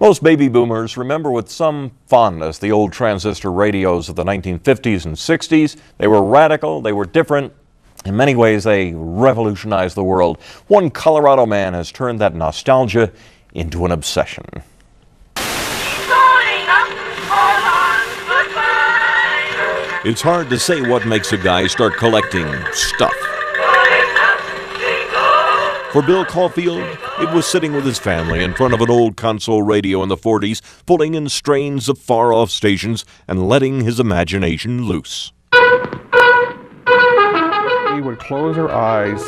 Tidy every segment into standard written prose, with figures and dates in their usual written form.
Most baby boomers remember with some fondness the old transistor radios of the 1950s and 60s. They were radical, they were different. In many ways, they revolutionized the world. One Colorado man has turned that nostalgia into an obsession. It's hard to say what makes a guy start collecting stuff. For Bill Caulfield, it was sitting with his family in front of an old console radio in the 40s, pulling in strains of far-off stations and letting his imagination loose. We would close our eyes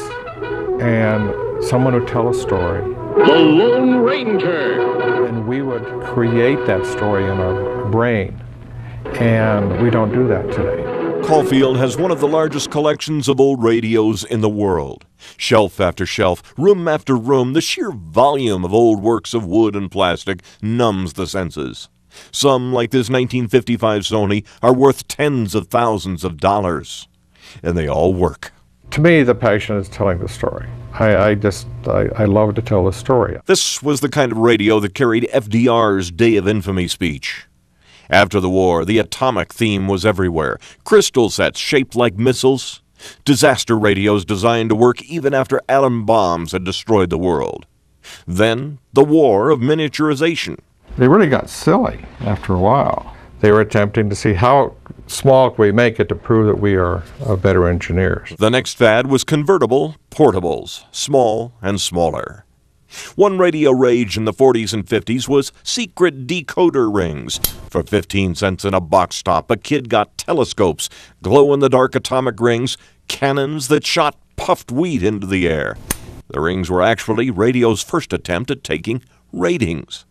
and someone would tell a story. The Lone Ranger. And we would create that story in our brain. And we don't do that today. Caulfield has one of the largest collections of old radios in the world. Shelf after shelf, room after room, the sheer volume of old works of wood and plastic numbs the senses. Some, like this 1955 Sony, are worth tens of thousands of dollars. And they all work. To me, the passion is telling the story. I love to tell the story. This was the kind of radio that carried FDR's Day of Infamy speech. After the war, the atomic theme was everywhere. Crystal sets shaped like missiles. Disaster radios designed to work even after atom bombs had destroyed the world. Then, the war of miniaturization. They really got silly after a while. They were attempting to see how small can we make it to prove that we are better engineers. The next fad was convertible portables, small and smaller. One radio rage in the 40s and 50s was secret decoder rings. For 15 cents in a box top, a kid got telescopes, glow-in-the-dark atomic rings, cannons that shot puffed wheat into the air. The rings were actually radio's first attempt at taking ratings.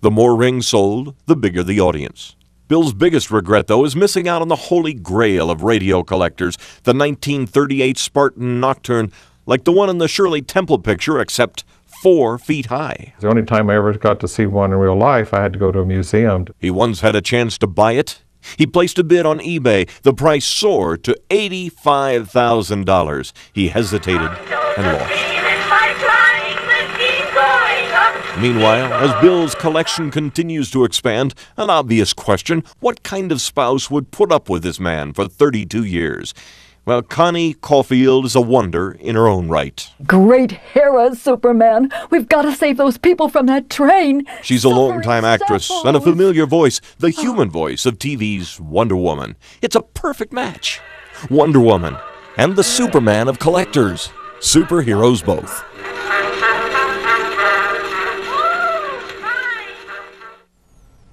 The more rings sold, the bigger the audience. Bill's biggest regret, though, is missing out on the holy grail of radio collectors, the 1938 Spartan Nocturne, like the one in the Shirley Temple picture, except 4 feet high. The only time I ever got to see one in real life, I had to go to a museum. He once had a chance to buy it. He placed a bid on eBay. The price soared to $85,000. He hesitated and lost. Meanwhile, as Bill's collection continues to expand, an obvious question: what kind of spouse would put up with this man for 32 years? Well, Connie Caulfield is a wonder in her own right. Great Hera, Superman! We've got to save those people from that train! She's a longtime actress and a familiar voice, the human voice of TV's Wonder Woman. It's a perfect match. Wonder Woman and the Superman of collectors. Superheroes both.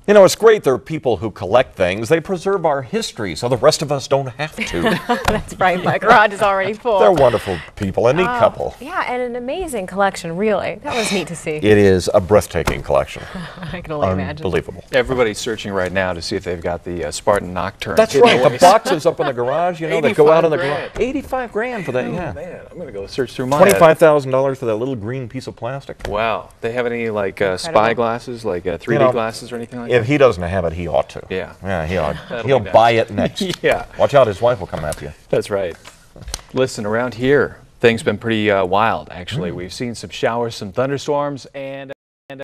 You know, it's great there are people who collect things. They preserve our history so the rest of us don't have to. That's right. My garage is already full. They're wonderful people, a neat couple. Yeah, and an amazing collection, really. That was neat to see. It is a breathtaking collection. I can only imagine. Unbelievable. Everybody's searching right now to see if they've got the Spartan Nocturne. That's right. The boxes up in the garage, you know, they go out in the garage. 85 grand for that, yeah. Man, I'm going to go search through mine. $25,000 for that little green piece of plastic. Wow. They have any, like, spy glasses, like 3D glasses or anything like that? If he doesn't have it, he ought to. Yeah. Yeah, he ought. He'll buy it next. Yeah. Watch out, his wife will come after you. That's right. Listen, around here, things been pretty wild, actually. We've seen some showers, some thunderstorms, and